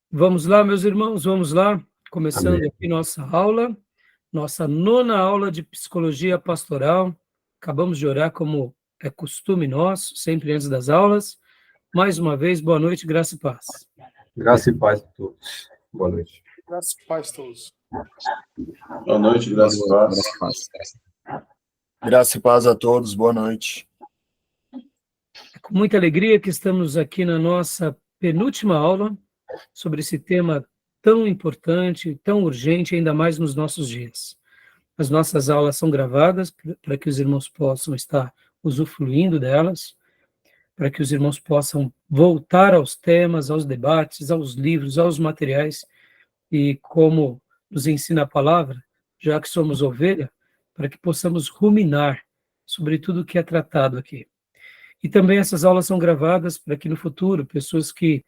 Vamos lá, meus irmãos, vamos lá. Começando Amém. aqui nossa aula, nossa nona aula de psicologia pastoral. Acabamos de orar, como é costume nosso, sempre antes das aulas. Mais uma vez, boa noite, graça e paz. Graça e paz a todos. Boa noite. Graças e paz a todos. Boa noite, graça e paz. Graça e paz a todos, boa noite. É com muita alegria que estamos aqui na nossa penúltima aula sobre esse tema tão importante, tão urgente, ainda mais nos nossos dias. As nossas aulas são gravadas para que os irmãos possam estar usufruindo delas, para que os irmãos possam voltar aos temas, aos debates, aos livros, aos materiais, e como nos ensina a palavra, já que somos ovelha, para que possamos ruminar sobre tudo o que é tratado aqui. E também essas aulas são gravadas para que no futuro pessoas que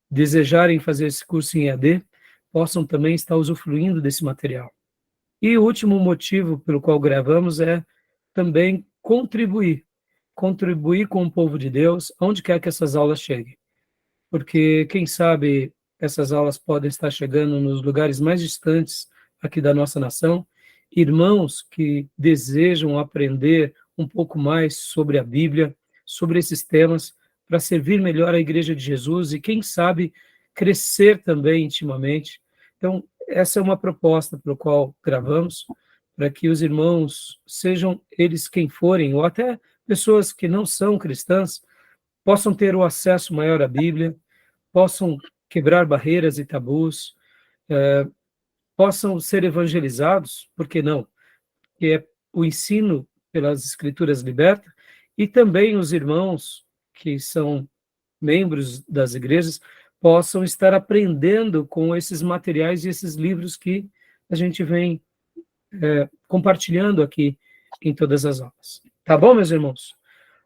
desejarem fazer esse curso em EAD possam também estar usufruindo desse material. E o último motivo pelo qual gravamos é também contribuir com o povo de Deus, onde quer que essas aulas cheguem. Porque, quem sabe, essas aulas podem estar chegando nos lugares mais distantes aqui da nossa nação, irmãos que desejam aprender um pouco mais sobre a Bíblia, sobre esses temas, para servir melhor a Igreja de Jesus e, quem sabe, crescer também intimamente. Então, essa é uma proposta pela qual gravamos, para que os irmãos, sejam eles quem forem, ou até pessoas que não são cristãs, possam ter o acesso maior à Bíblia, possam quebrar barreiras e tabus, possam ser evangelizados, por que não? Que é o ensino pelas Escrituras liberta, e também os irmãos que são membros das igrejas possam estar aprendendo com esses materiais e esses livros que a gente vem compartilhando aqui em todas as aulas. Tá bom, meus irmãos?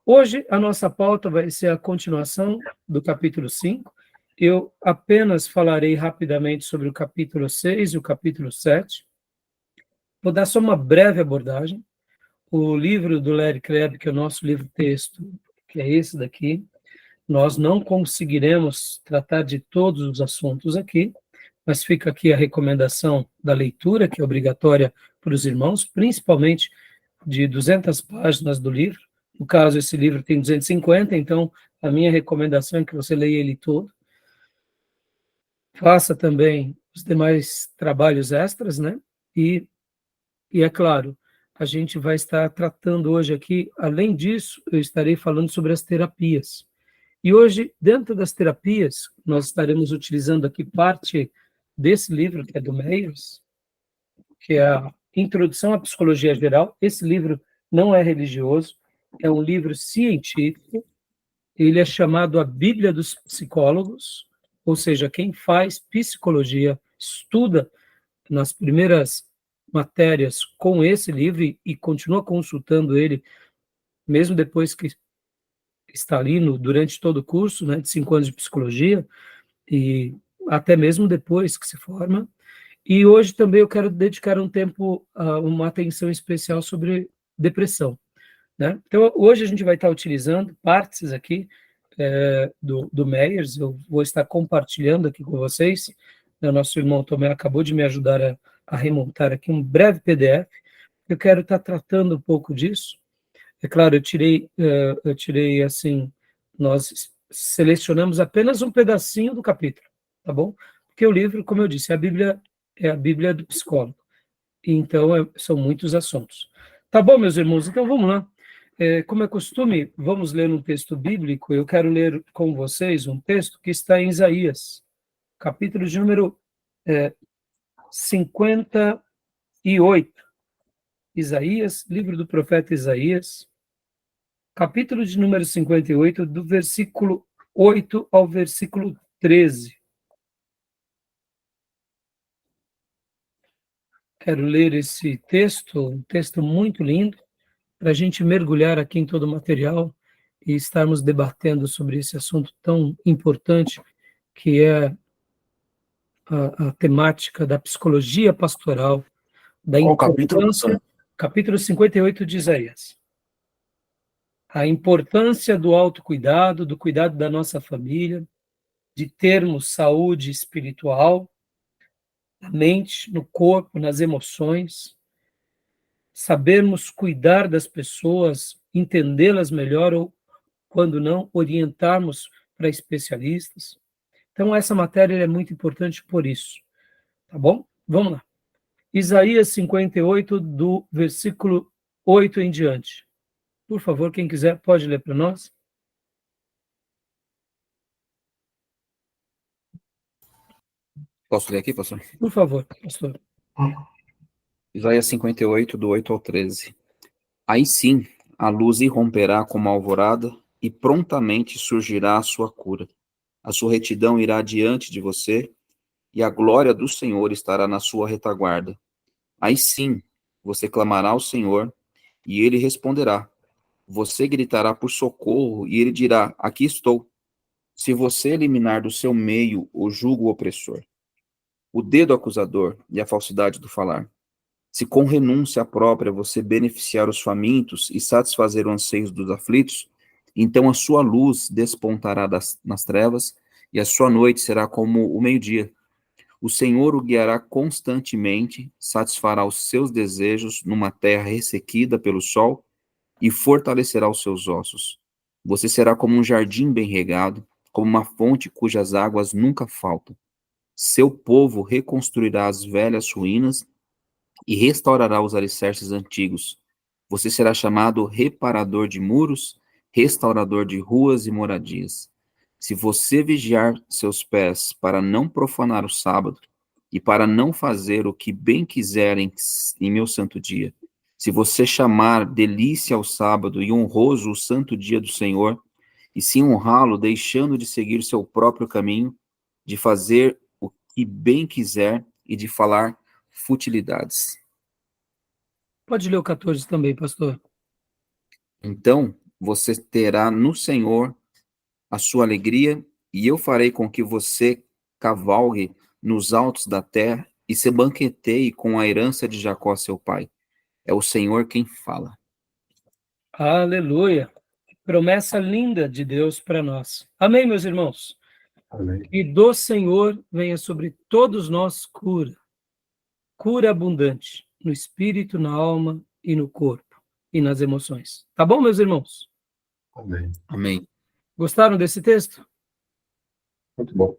Hoje a nossa pauta vai ser a continuação do capítulo 5. Eu apenas falarei rapidamente sobre o capítulo 6 e o capítulo 7. Vou dar só uma breve abordagem. O livro do Larry Crabb, que é o nosso livro-texto, que é esse daqui, nós não conseguiremos tratar de todos os assuntos aqui, mas fica aqui a recomendação da leitura, que é obrigatória para os irmãos, principalmente de 200 páginas do livro. No caso, esse livro tem 250, então a minha recomendação é que você leia ele todo. Faça também os demais trabalhos extras, né? E é claro, a gente vai estar tratando hoje aqui, além disso, eu estarei falando sobre as terapias. E hoje, dentro das terapias, nós estaremos utilizando aqui parte desse livro, que é do Myers, que é a Introdução à Psicologia Geral. Esse livro não é religioso, é um livro científico. Ele é chamado a Bíblia dos Psicólogos, ou seja, quem faz psicologia estuda nas primeiras matérias com esse livro e continua consultando ele, mesmo depois que está ali durante todo o curso, né, de 5 anos de psicologia, e até mesmo depois que se forma. E hoje também eu quero dedicar um tempo, uma atenção especial sobre depressão, né? Então, hoje a gente vai estar utilizando partes aqui do Myers, eu vou estar compartilhando aqui com vocês. O nosso irmão Tomé acabou de me ajudar a remontar aqui um breve PDF. Eu quero estar tratando um pouco disso. É claro, eu tirei assim, nós selecionamos apenas um pedacinho do capítulo, tá bom? Porque o livro, como eu disse, é a Bíblia do psicólogo. Então, são muitos assuntos. Tá bom, meus irmãos? Então, vamos lá. Como é costume, vamos ler um texto bíblico. Eu quero ler com vocês um texto que está em Isaías, capítulo de número 58. Isaías, livro do profeta Isaías, capítulo de número 58, do versículo 8 ao versículo 13. Quero ler esse texto, um texto muito lindo, para a gente mergulhar aqui em todo o material e estarmos debatendo sobre esse assunto tão importante, que é a temática da psicologia pastoral, da Qual capítulo? importância, capítulo 58 de Isaías. A importância do autocuidado, do cuidado da nossa família, de termos saúde espiritual, na mente, no corpo, nas emoções, sabermos cuidar das pessoas, entendê-las melhor ou, quando não, orientarmos para especialistas. Então, essa matéria é muito importante por isso, tá bom? Vamos lá. Isaías 58, do versículo 8 em diante. Por favor, quem quiser, pode ler para nós. Posso ler aqui, pastor? Por favor, pastor. Isaías 58, do 8 ao 13. Aí sim, a luz irromperá como a alvorada, e prontamente surgirá a sua cura. A sua retidão irá diante de você, e a glória do Senhor estará na sua retaguarda. Aí sim, você clamará ao Senhor, e ele responderá. Você gritará por socorro, e ele dirá, aqui estou. Se você eliminar do seu meio o jugo opressor, o dedo acusador e a falsidade do falar, se com renúncia própria você beneficiar os famintos e satisfazer os anseios dos aflitos, então a sua luz despontará nas trevas e a sua noite será como o meio-dia. O Senhor o guiará constantemente, satisfará os seus desejos numa terra ressequida pelo sol e fortalecerá os seus ossos. Você será como um jardim bem regado, como uma fonte cujas águas nunca faltam. Seu povo reconstruirá as velhas ruínas e restaurará os alicerces antigos. Você será chamado reparador de muros, restaurador de ruas e moradias. Se você vigiar seus pés para não profanar o sábado e para não fazer o que bem quiser em meu santo dia, se você chamar delícia ao sábado e honroso o santo dia do Senhor, e se honrá-lo deixando de seguir seu próprio caminho, de fazer o que bem quiser e de falar futilidades. Pode ler o 14 também, pastor. Então você terá no Senhor a sua alegria, e eu farei com que você cavalgue nos altos da terra e se banqueteie com a herança de Jacó, seu pai. É o Senhor quem fala. Aleluia. Promessa linda de Deus para nós. Amém, meus irmãos? Amém. E do Senhor venha sobre todos nós cura. Cura abundante no espírito, na alma e no corpo e nas emoções. Tá bom, meus irmãos? Amém. Amém. Gostaram desse texto? Muito bom.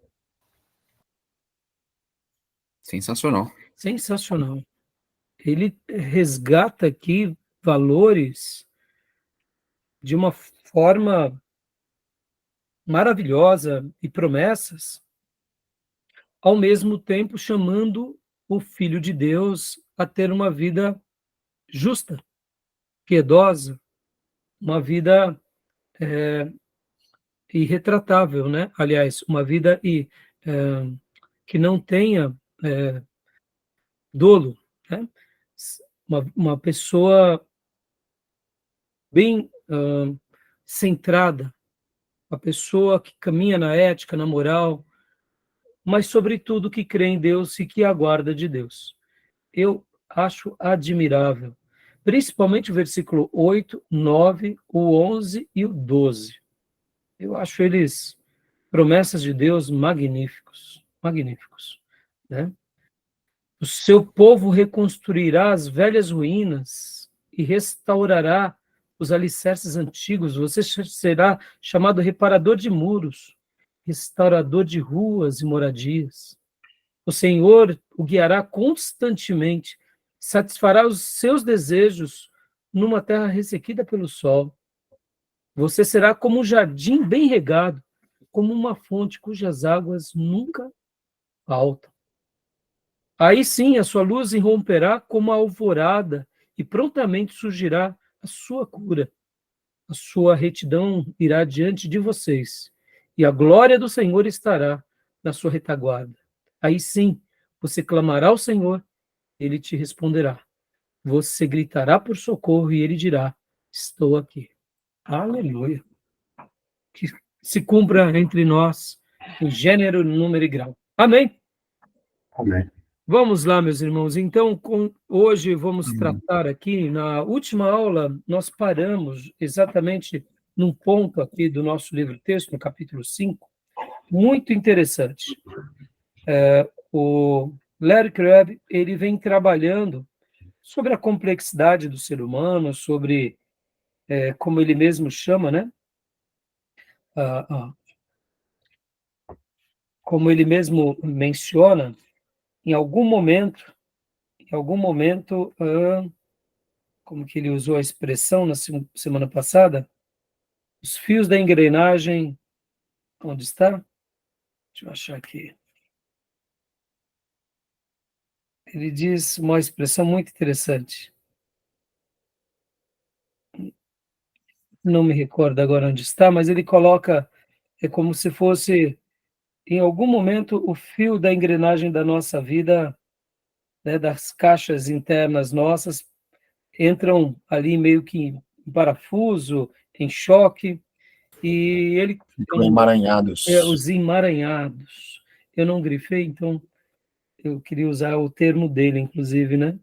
Sensacional. Sensacional. Ele resgata aqui valores de uma forma maravilhosa e promessas, ao mesmo tempo chamando o Filho de Deus a ter uma vida justa, piedosa, uma vida irretratável, né? Aliás, uma vida que não tenha dolo, né? Uma pessoa bem centrada, uma pessoa que caminha na ética, na moral, mas, sobretudo, que crê em Deus e que aguarda de Deus. Eu acho admirável, principalmente o versículo 8, 9, o 11 e o 12. Eu acho eles promessas de Deus magníficos, magníficos, né? O seu povo reconstruirá as velhas ruínas e restaurará os alicerces antigos. Você será chamado reparador de muros, restaurador de ruas e moradias. O Senhor o guiará constantemente, satisfará os seus desejos numa terra ressequida pelo sol. Você será como um jardim bem regado, como uma fonte cujas águas nunca faltam. Aí sim a sua luz irromperá como a alvorada e prontamente surgirá a sua cura. A sua retidão irá diante de vocês e a glória do Senhor estará na sua retaguarda. Aí sim você clamará ao Senhor, ele te responderá. Você gritará por socorro e ele dirá, estou aqui. Aleluia. Que se cumpra entre nós em gênero, número e grau. Amém? Amém. Vamos lá, meus irmãos. Então, hoje vamos tratar aqui, na última aula, nós paramos exatamente num ponto aqui do nosso livro-texto, no capítulo 5, muito interessante. O Larry Crabb, ele vem trabalhando sobre a complexidade do ser humano, sobre, como ele mesmo chama, né? Como ele mesmo menciona, em algum momento, como que ele usou a expressão na semana passada, os fios da engrenagem, onde está? Deixa eu achar aqui. Ele diz uma expressão muito interessante. Não me recordo agora onde está, mas ele coloca, é como se fosse, em algum momento, o fio da engrenagem da nossa vida, né, das caixas internas nossas, entram ali meio que em parafuso, em choque, e ele... Ficam emaranhados. Os emaranhados. Eu não grifei, então eu queria usar o termo dele, inclusive, né?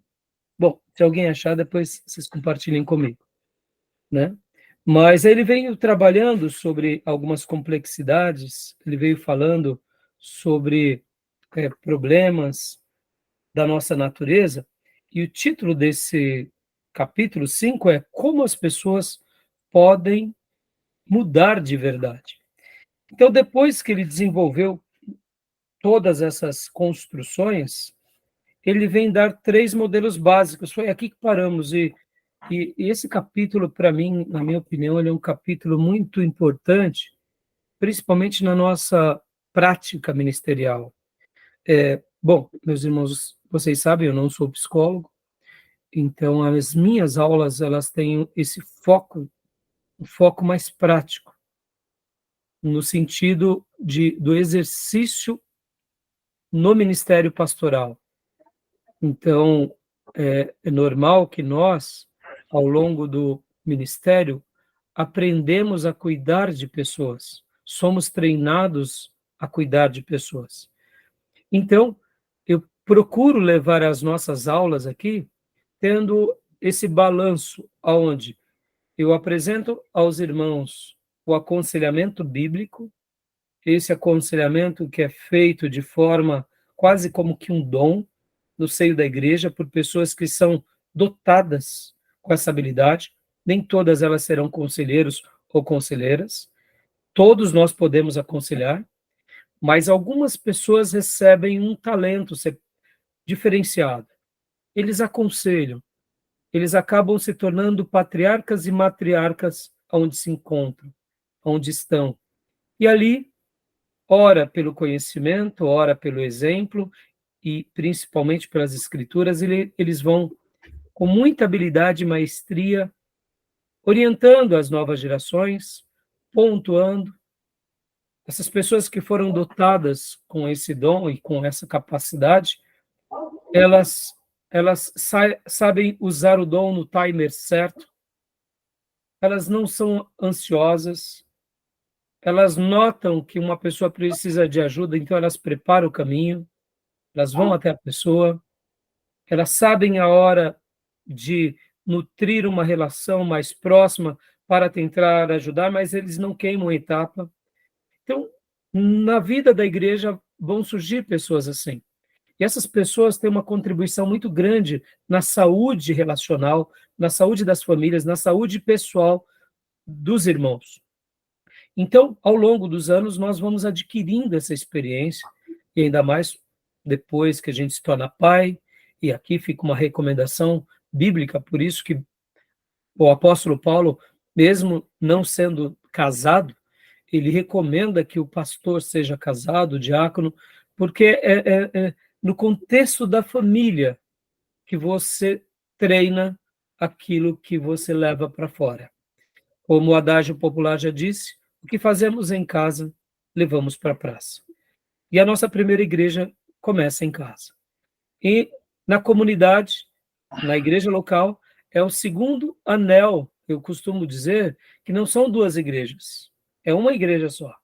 Bom, se alguém achar, depois vocês compartilhem comigo, né? Mas ele veio trabalhando sobre algumas complexidades, ele veio falando sobre problemas da nossa natureza, e o título desse capítulo 5 é Como as pessoas podem mudar de verdade. Então, depois que ele desenvolveu todas essas construções, ele vem dar 3 modelos básicos. Foi aqui que paramos. E esse capítulo, para mim, na minha opinião, ele é um capítulo muito importante, principalmente na nossa prática ministerial. Bom, meus irmãos, vocês sabem, eu não sou psicólogo, então as minhas aulas, elas têm esse foco, um foco mais prático, no sentido do exercício no ministério pastoral. Então, é normal que nós, ao longo do ministério, aprendemos a cuidar de pessoas, somos treinados a cuidar de pessoas. Então, eu procuro levar as nossas aulas aqui tendo esse balanço, onde eu apresento aos irmãos o aconselhamento bíblico, esse aconselhamento que é feito de forma quase como que um dom no seio da igreja, por pessoas que são dotadas com essa habilidade. Nem todas elas serão conselheiros ou conselheiras, todos nós podemos aconselhar, mas algumas pessoas recebem um talento diferenciado. Eles aconselham, eles acabam se tornando patriarcas e matriarcas onde se encontram, onde estão. E ali, ora pelo conhecimento, ora pelo exemplo, e principalmente pelas escrituras, eles vão, com muita habilidade e maestria, orientando as novas gerações, pontuando. Essas pessoas que foram dotadas com esse dom e com essa capacidade, elas sabem usar o dom no timer certo, elas não são ansiosas, elas notam que uma pessoa precisa de ajuda, então elas preparam o caminho, elas vão até a pessoa, elas sabem a hora de nutrir uma relação mais próxima para tentar ajudar, mas eles não queimam etapa. Então, na vida da igreja vão surgir pessoas assim. E essas pessoas têm uma contribuição muito grande na saúde relacional, na saúde das famílias, na saúde pessoal dos irmãos. Então, ao longo dos anos, nós vamos adquirindo essa experiência, e ainda mais depois que a gente se torna pai, e aqui fica uma recomendação bíblica, por isso que o apóstolo Paulo, mesmo não sendo casado, ele recomenda que o pastor seja casado, o diácono, porque é no contexto da família que você treina aquilo que você leva para fora. Como o adágio popular já disse, o que fazemos em casa, levamos para a praça. E a nossa primeira igreja começa em casa. E na comunidade, na igreja local, é o segundo anel. Eu costumo dizer que não são 2 igrejas, é uma igreja só.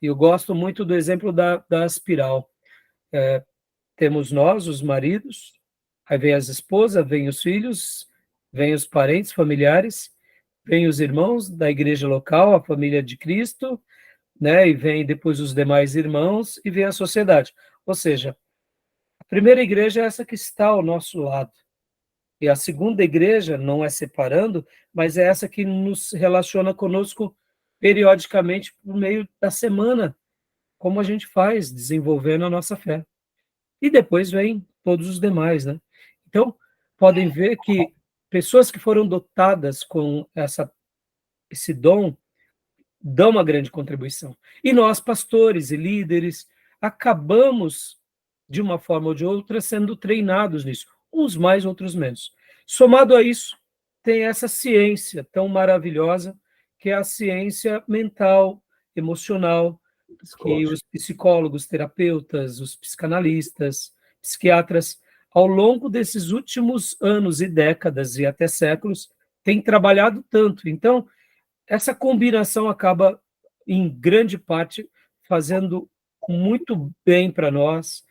E eu gosto muito do exemplo da espiral. Temos nós, os maridos, aí vem as esposas, vem os filhos, vem os parentes, familiares, vem os irmãos da igreja local, a família de Cristo, né? E vem depois os demais irmãos e vem a sociedade. Ou seja, a primeira igreja é essa que está ao nosso lado. E a segunda igreja, não é separando, mas é essa que nos relaciona conosco periodicamente por meio da semana, como a gente faz, desenvolvendo a nossa fé. E depois vem todos os demais, né? Então, podem ver que pessoas que foram dotadas com esse dom dão uma grande contribuição. E nós, pastores e líderes, acabamos, de uma forma ou de outra, sendo treinados nisso, uns mais, outros menos. Somado a isso, tem essa ciência tão maravilhosa, que é a ciência mental, emocional, que os psicólogos, terapeutas, os psicanalistas, psiquiatras, ao longo desses últimos anos e décadas e até séculos, têm trabalhado tanto. Então, essa combinação acaba, em grande parte, fazendo muito bem para nós.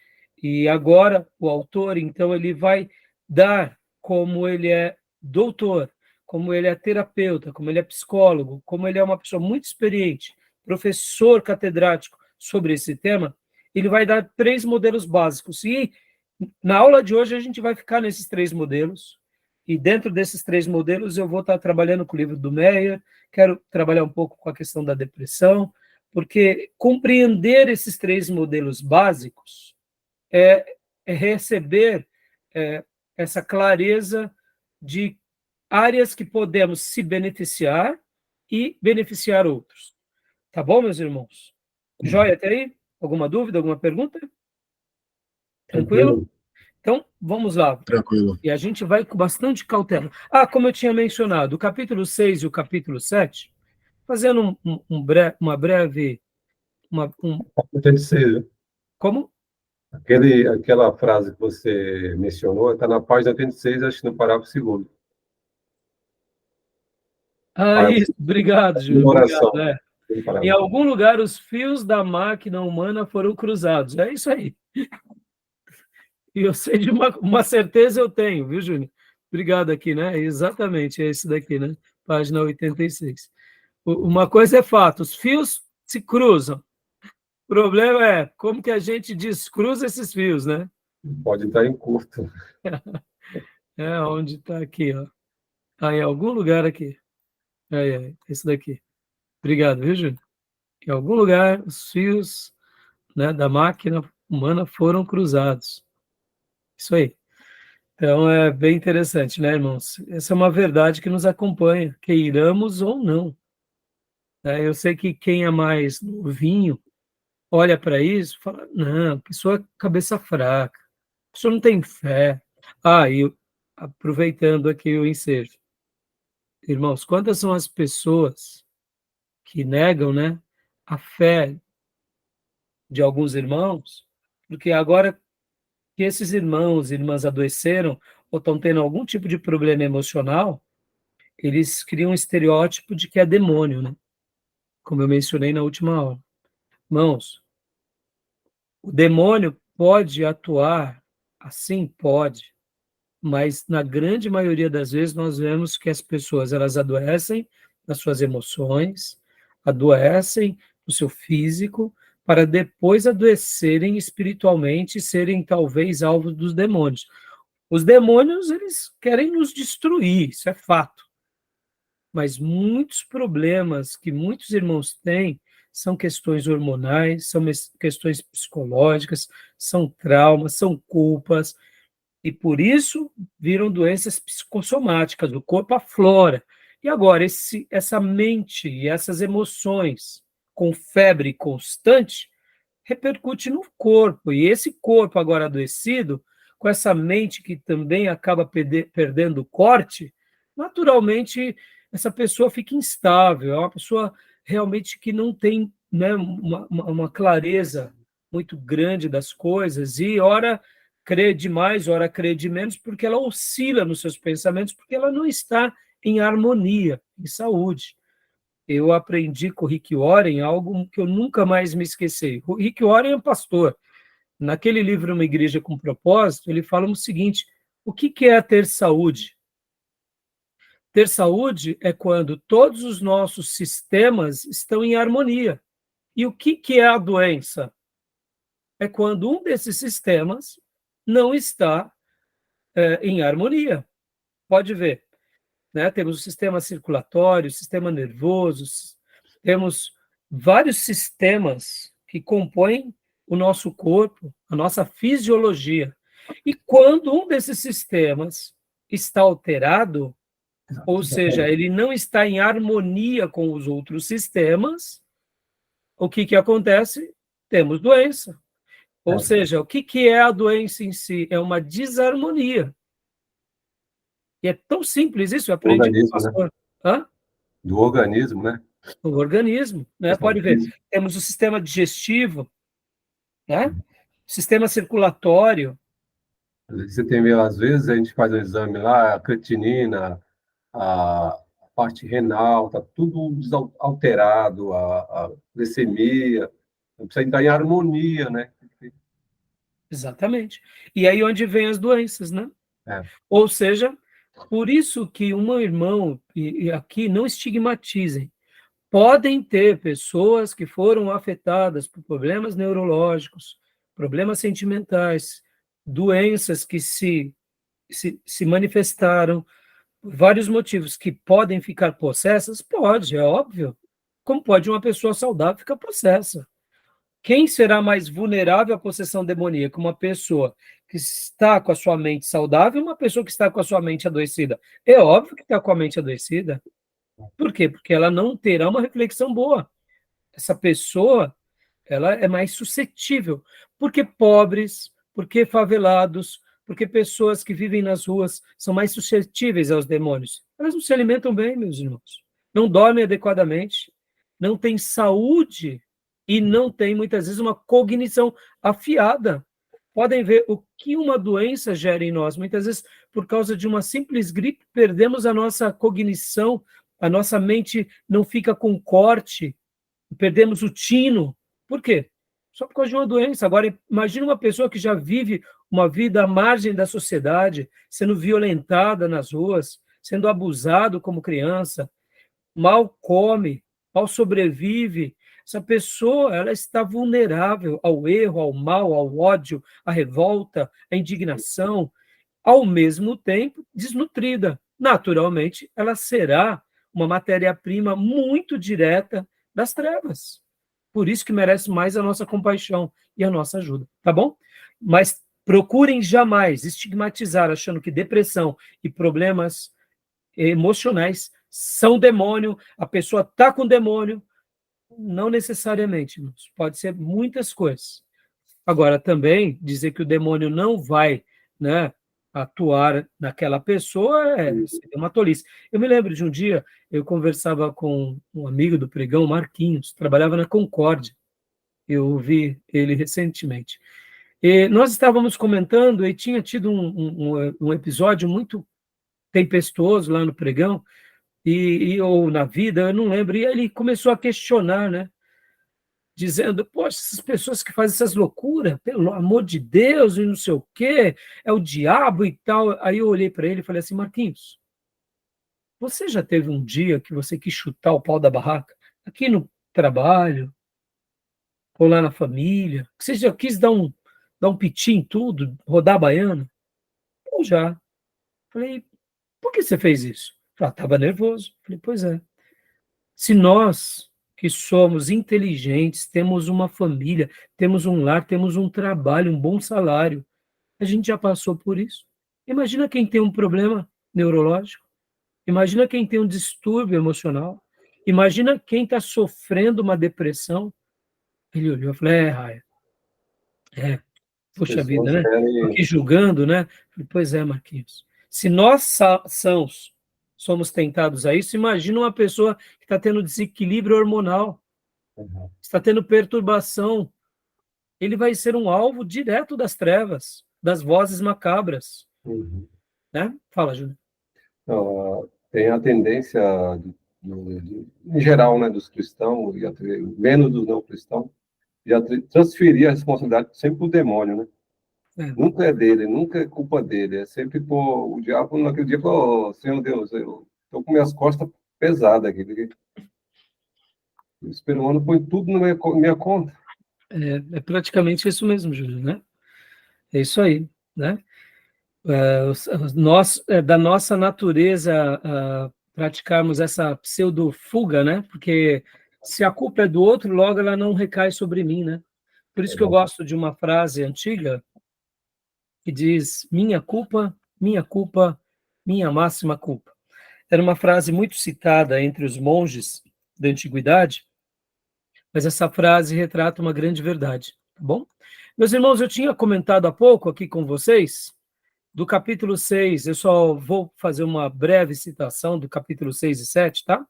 E agora, o autor, então, ele vai dar como ele é doutor, como ele é terapeuta, como ele é psicólogo, como ele é uma pessoa muito experiente, professor catedrático sobre esse tema, ele vai dar 3 modelos básicos. E na aula de hoje a gente vai ficar nesses 3 modelos. E dentro desses 3 modelos eu vou estar trabalhando com o livro do Meyer, quero trabalhar um pouco com a questão da depressão, porque compreender esses 3 modelos básicos é receber essa clareza de áreas que podemos se beneficiar e beneficiar outros. Tá bom, meus irmãos? Joia até aí? Alguma dúvida, alguma pergunta? Tranquilo? Então, vamos lá. Tranquilo. E a gente vai com bastante cautela. Como eu tinha mencionado, o capítulo 6 e o capítulo 7, fazendo uma breve... 86, né? Como? Aquela frase que você mencionou está na página 86, acho que no parágrafo 2º. Isso, obrigado, Júlio. Uma oração. Obrigado, No parágrafo. Em algum lugar, os fios da máquina humana foram cruzados. É isso aí. E eu sei de uma certeza eu tenho, viu, Júnior? Obrigado aqui, né? Exatamente, é esse daqui, né? Página 86. Uma coisa é fato, os fios se cruzam. O problema é como que a gente descruza esses fios, né? Pode estar em curto. Onde está aqui, ó. Em algum lugar aqui. Esse daqui. Obrigado, viu, Júnior? Em algum lugar, os fios, né, da máquina humana foram cruzados. Isso aí. Então, é bem interessante, né, irmãos? Essa é uma verdade que nos acompanha, queiramos ou não. Eu sei que quem é mais novinho olha para isso e fala, não, pessoa cabeça fraca, pessoa não tem fé. E aproveitando aqui o ensejo. Irmãos, quantas são as pessoas que negam, né, a fé de alguns irmãos, porque agora que esses irmãos e irmãs adoeceram ou estão tendo algum tipo de problema emocional, eles criam um estereótipo de que é demônio, né? Como eu mencionei na última aula. Irmãos, o demônio pode atuar assim? Pode, mas na grande maioria das vezes nós vemos que as pessoas elas adoecem nas suas emoções, adoecem no seu físico, para depois adoecerem espiritualmente e serem talvez alvos dos demônios. Os demônios, eles querem nos destruir, isso é fato. Mas muitos problemas que muitos irmãos têm são questões hormonais, são questões psicológicas, são traumas, são culpas, e por isso viram doenças psicossomáticas, o corpo aflora. E agora, essa mente e essas emoções com febre constante repercute no corpo, e esse corpo agora adoecido, com essa mente que também acaba perdendo o corte, naturalmente essa pessoa fica instável, é uma pessoa realmente que não tem, né, uma clareza muito grande das coisas, e ora crê demais, ora crê de menos, porque ela oscila nos seus pensamentos, porque ela não está em harmonia, em saúde. Eu aprendi com o Rick Warren algo que eu nunca mais me esqueci. O Rick Warren é um pastor. Naquele livro Uma Igreja com Propósito, ele fala o seguinte: o que é ter saúde? Ter saúde é quando todos os nossos sistemas estão em harmonia. E o que é a doença? É quando um desses sistemas não está em harmonia. Pode ver, né? Temos o sistema circulatório, o sistema nervoso, temos vários sistemas que compõem o nosso corpo, a nossa fisiologia. E quando um desses sistemas está alterado, ou seja, ele não está em harmonia com os outros sistemas, o que acontece? Temos doença. Ou seja, o que é a doença em si? É uma desarmonia. E é tão simples isso, eu aprendi com o Organismo, né? pastor. Hã? Do organismo, né? O organismo, né? Pode ver. Temos o sistema digestivo, né? Sistema circulatório. Você tem, às vezes, a gente faz um exame lá, a creatinina, a parte renal, está tudo alterado, a glicemia, precisa entrar em harmonia, né? Exatamente. E aí onde vem as doenças, né? É. Ou seja, por isso que um irmão, e aqui não estigmatizem, podem ter pessoas que foram afetadas por problemas neurológicos, problemas sentimentais, doenças que se manifestaram por vários motivos que podem ficar possessas, pode, é óbvio. Como pode uma pessoa saudável ficar possessa? Quem será mais vulnerável à possessão demoníaca? Uma pessoa que está com a sua mente saudável ou uma pessoa que está com a sua mente adoecida? É óbvio que está com a mente adoecida. Por quê? Porque ela não terá uma reflexão boa. Essa pessoa, ela é mais suscetível. Porque pobres, porque favelados, porque pessoas que vivem nas ruas são mais suscetíveis aos demônios. Elas não se alimentam bem, meus irmãos. Não dormem adequadamente, não têm saúde e não têm, muitas vezes, uma cognição afiada. Podem ver o que uma doença gera em nós. Muitas vezes, por causa de uma simples gripe, perdemos a nossa cognição, a nossa mente não fica com corte, perdemos o tino. Por quê? Só por causa de uma doença. Agora, imagine uma pessoa que já vive uma vida à margem da sociedade, sendo violentada nas ruas, sendo abusado como criança, mal come, mal sobrevive. Essa pessoa, ela está vulnerável ao erro, ao mal, ao ódio, à revolta, à indignação, ao mesmo tempo desnutrida. Naturalmente, ela será uma matéria-prima muito direta das trevas. Por isso que merece mais a nossa compaixão e a nossa ajuda, tá bom? Mas procurem jamais estigmatizar achando que depressão e problemas emocionais são demônio, a pessoa está com demônio. Não necessariamente, pode ser muitas coisas. Agora, também, dizer que o demônio não vai, né, atuar naquela pessoa seria uma tolice. Eu me lembro de um dia, eu conversava com um amigo do pregão, Marquinhos, trabalhava na Concórdia. Eu vi ele recentemente. E nós estávamos comentando, e tinha tido um episódio muito tempestuoso lá no pregão, ou na vida, eu não lembro, e ele começou a questionar, né? Dizendo, poxa, essas pessoas que fazem essas loucuras, pelo amor de Deus, e não sei o quê, é o diabo e tal. Aí eu olhei para ele e falei assim, Marquinhos, você já teve um dia que você quis chutar o pau da barraca? Aqui no trabalho, ou lá na família? Que você já quis dar um piti em tudo, rodar a baiana? Eu já. Falei, por que você fez isso? Falei, estava nervoso. Falei, pois é. Se nós que somos inteligentes, temos uma família, temos um lar, temos um trabalho, um bom salário, a gente já passou por isso. Imagina quem tem um problema neurológico, imagina quem tem um distúrbio emocional, imagina quem está sofrendo uma depressão. Ele olhou e falou, Raia, puxa vida, né? Aqui julgando, né? Falei, pois é, Marquinhos. Se nós somos tentados a isso, imagina uma pessoa que está tendo desequilíbrio hormonal, está tendo perturbação. Ele vai ser um alvo direto das trevas, das vozes macabras. Né? Fala, Júnior. Tem a tendência, em geral, né, dos cristãos, menos dos não cristãos, de transferir a responsabilidade sempre para o demônio, né? Nunca é dele, nunca é culpa dele, é sempre o diabo naquele dia falou, oh, Senhor Deus, eu estou com minhas costas pesadas aqui. Porque... O Espírito Humano põe tudo na minha conta. É praticamente isso mesmo, Júlio, né? É isso aí, né? Da nossa natureza praticarmos essa pseudo-fuga, né? Porque se a culpa é do outro, logo ela não recai sobre mim, né? Por isso que eu gosto de uma frase antiga que diz: minha culpa, minha máxima culpa. Era uma frase muito citada entre os monges da antiguidade, mas essa frase retrata uma grande verdade, tá bom? Meus irmãos, eu tinha comentado há pouco aqui com vocês do capítulo 6, eu só vou fazer uma breve citação do capítulo 6 e 7, tá?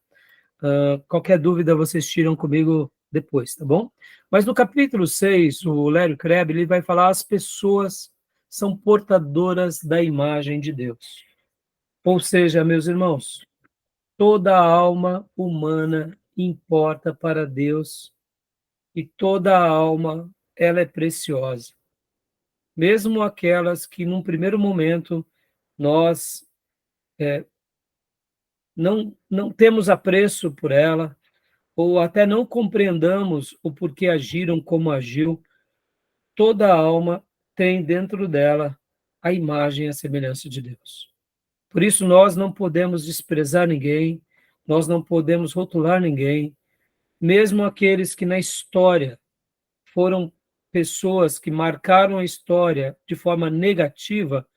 Qualquer dúvida vocês tiram comigo depois, tá bom? Mas no capítulo 6, o Lério Krebs, ele vai falar as pessoas são portadoras da imagem de Deus. Ou seja, meus irmãos, toda alma humana importa para Deus e toda alma ela é preciosa. Mesmo aquelas que num primeiro momento nós não temos apreço por ela, ou até não compreendamos o porquê agiram como agiu, toda alma tem dentro dela a imagem e a semelhança de Deus. Por isso nós não podemos desprezar ninguém, nós não podemos rotular ninguém, mesmo aqueles que na história foram pessoas que marcaram a história de forma negativa,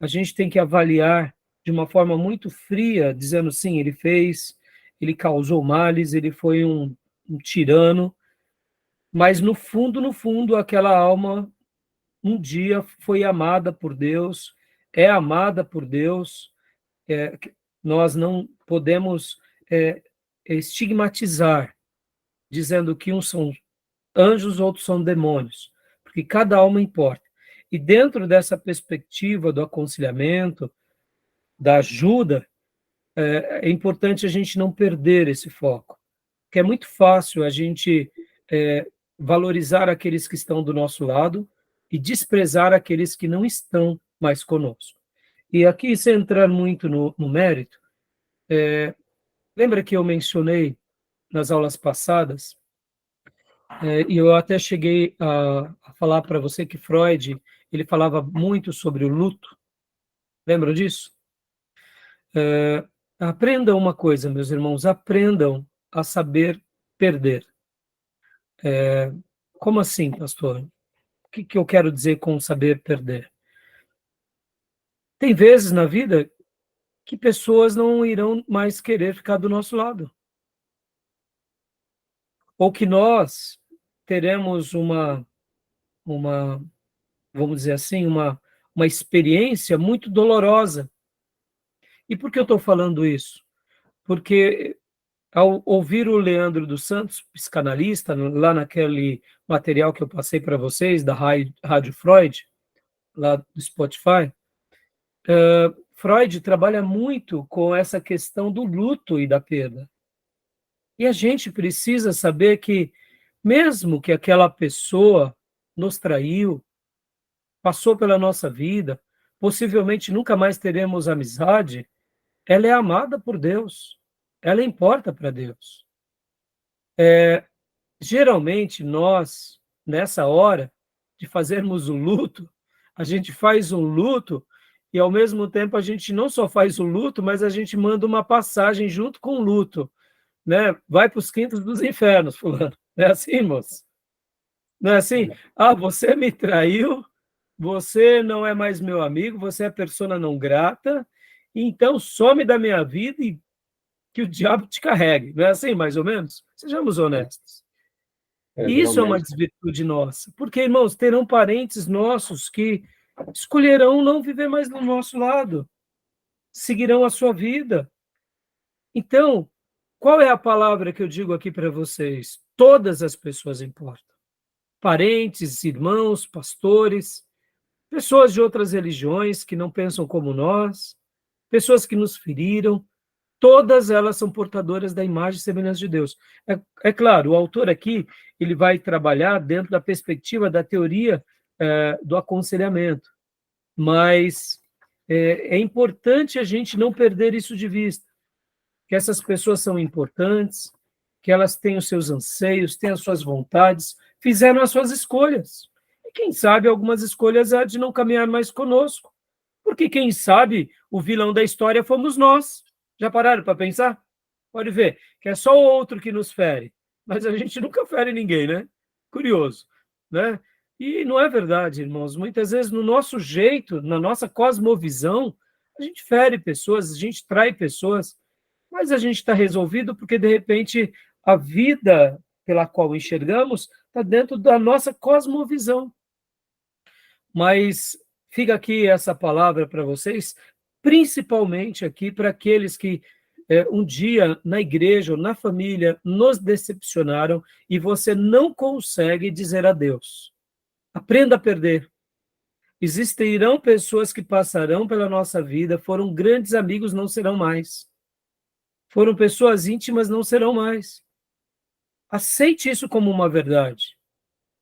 a gente tem que avaliar de uma forma muito fria, dizendo sim, ele causou males, ele foi um tirano, mas no fundo, aquela alma um dia foi amada por Deus, é amada por Deus. Nós não podemos estigmatizar, dizendo que uns são anjos, outros são demônios, porque cada alma importa. E dentro dessa perspectiva do aconselhamento, da ajuda, é importante a gente não perder esse foco, porque é muito fácil a gente valorizar aqueles que estão do nosso lado e desprezar aqueles que não estão mais conosco. E aqui, sem entrar muito no mérito, lembra que eu mencionei nas aulas passadas, e eu até cheguei a falar para você que Freud, ele falava muito sobre o luto. Lembram disso? Aprendam uma coisa, meus irmãos, aprendam a saber perder. Como assim, pastor? O que eu quero dizer com saber perder? Tem vezes na vida que pessoas não irão mais querer ficar do nosso lado. Ou que nós teremos vamos dizer assim, uma experiência muito dolorosa. E por que eu estou falando isso? Porque ao ouvir o Leandro dos Santos, psicanalista, lá naquele material que eu passei para vocês, da Rádio Freud, lá do Spotify, Freud trabalha muito com essa questão do luto e da perda. E a gente precisa saber que, mesmo que aquela pessoa nos traiu, passou pela nossa vida, possivelmente nunca mais teremos amizade, ela é amada por Deus, ela importa para Deus. Geralmente, nós, nessa hora de fazermos o luto, a gente faz um luto e, ao mesmo tempo, a gente não só faz o luto, mas a gente manda uma passagem junto com o luto, né? Vai para os quintos dos infernos, fulano. Não é assim, moço? Não é assim? Ah, você me traiu, você não é mais meu amigo, você é persona não grata, então some da minha vida e que o diabo te carregue. Não é assim, mais ou menos? Sejamos honestos. E isso é uma desvirtude nossa, porque, irmãos, terão parentes nossos que escolherão não viver mais do nosso lado, seguirão a sua vida. Então, qual é a palavra que eu digo aqui para vocês? Todas as pessoas importam. Parentes, irmãos, pastores, pessoas de outras religiões que não pensam como nós, pessoas que nos feriram, todas elas são portadoras da imagem e semelhança de Deus. É claro, o autor aqui ele vai trabalhar dentro da perspectiva da teoria do aconselhamento, mas é importante a gente não perder isso de vista, que essas pessoas são importantes, que elas têm os seus anseios, têm as suas vontades, fizeram as suas escolhas. E quem sabe algumas escolhas há de não caminhar mais conosco. Porque quem sabe o vilão da história fomos nós. Já pararam para pensar? Pode ver, que é só o outro que nos fere, mas a gente nunca fere ninguém, né? Curioso, né? E não é verdade, irmãos. Muitas vezes, no nosso jeito, na nossa cosmovisão, a gente fere pessoas, a gente trai pessoas, mas a gente está resolvido porque, de repente, a vida pela qual enxergamos está dentro da nossa cosmovisão. Mas fica aqui essa palavra para vocês, principalmente aqui para aqueles que um dia na igreja ou na família nos decepcionaram e você não consegue dizer adeus. Aprenda a perder. Existirão pessoas que passarão pela nossa vida, foram grandes amigos, não serão mais. Foram pessoas íntimas, não serão mais. Aceite isso como uma verdade,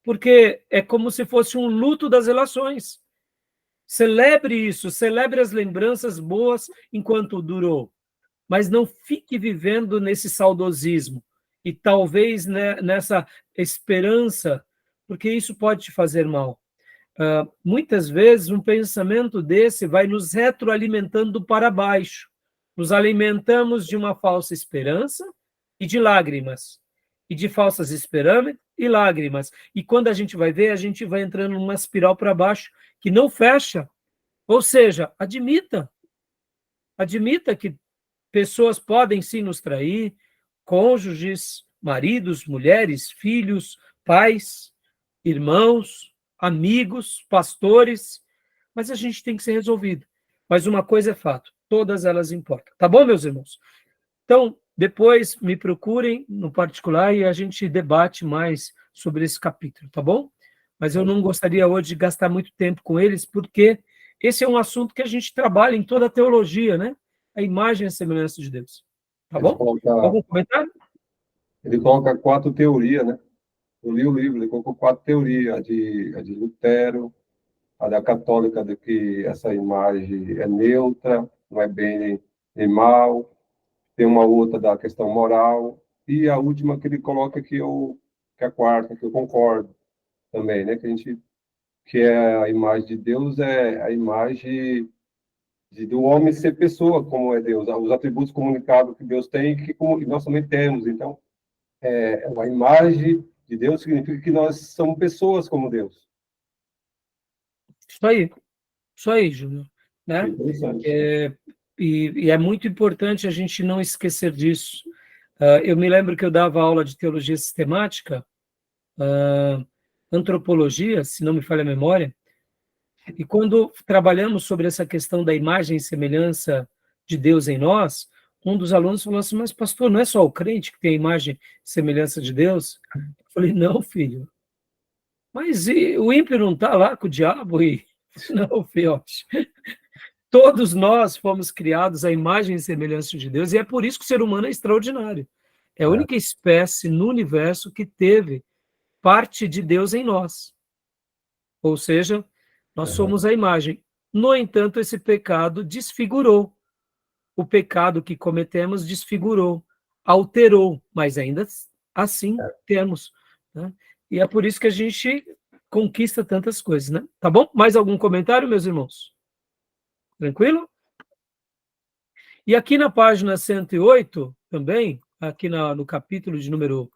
porque é como se fosse um luto das relações. Celebre isso, celebre as lembranças boas enquanto durou, mas não fique vivendo nesse saudosismo e talvez nessa esperança, porque isso pode te fazer mal. Muitas vezes um pensamento desse vai nos retroalimentando para baixo. Nos alimentamos de uma falsa esperança e de lágrimas, e de falsas esperanças e lágrimas. E quando a gente vai ver, a gente vai entrando numa espiral para baixo que não fecha. Ou seja, admita que pessoas podem sim nos trair, cônjuges, maridos, mulheres, filhos, pais, irmãos, amigos, pastores, mas a gente tem que ser resolvido. Mas uma coisa é fato, todas elas importam. Tá bom, meus irmãos? Então, depois me procurem no particular e a gente debate mais sobre esse capítulo, tá bom? Mas eu não gostaria hoje de gastar muito tempo com eles, porque esse é um assunto que a gente trabalha em toda a teologia, né? A imagem e a semelhança de Deus. Tá bom? Algum comentário? Ele coloca 4 teorias, né? Eu li o livro, ele colocou 4 teorias, a de Lutero, a da católica, de que essa imagem é neutra, não é bem nem mal, tem uma outra da questão moral, e a última que ele coloca que é a quarta, que eu concordo também, né? Que é a imagem de Deus, é a imagem do homem ser pessoa, como é Deus, os atributos comunicados que Deus tem e que nós também temos. Então, a imagem de Deus significa que nós somos pessoas como Deus. Isso aí, Júnior. Né? E é muito importante a gente não esquecer disso. Eu me lembro que eu dava aula de teologia sistemática, antropologia, se não me falha a memória, e quando trabalhamos sobre essa questão da imagem e semelhança de Deus em nós, um dos alunos falou assim, mas pastor, não é só o crente que tem a imagem e semelhança de Deus? Eu falei, não, filho. Mas o ímpio não está lá com o diabo? Não, filhote. Todos nós fomos criados à imagem e semelhança de Deus, e é por isso que o ser humano é extraordinário. É a única espécie no universo que teve parte de Deus em nós. Ou seja, nós somos a imagem. No entanto, esse pecado desfigurou. O pecado que cometemos desfigurou, alterou, mas ainda assim temos. Né? E é por isso que a gente conquista tantas coisas, né? Tá bom? Mais algum comentário, meus irmãos? Tranquilo? E aqui na página 108, também, aqui no capítulo de número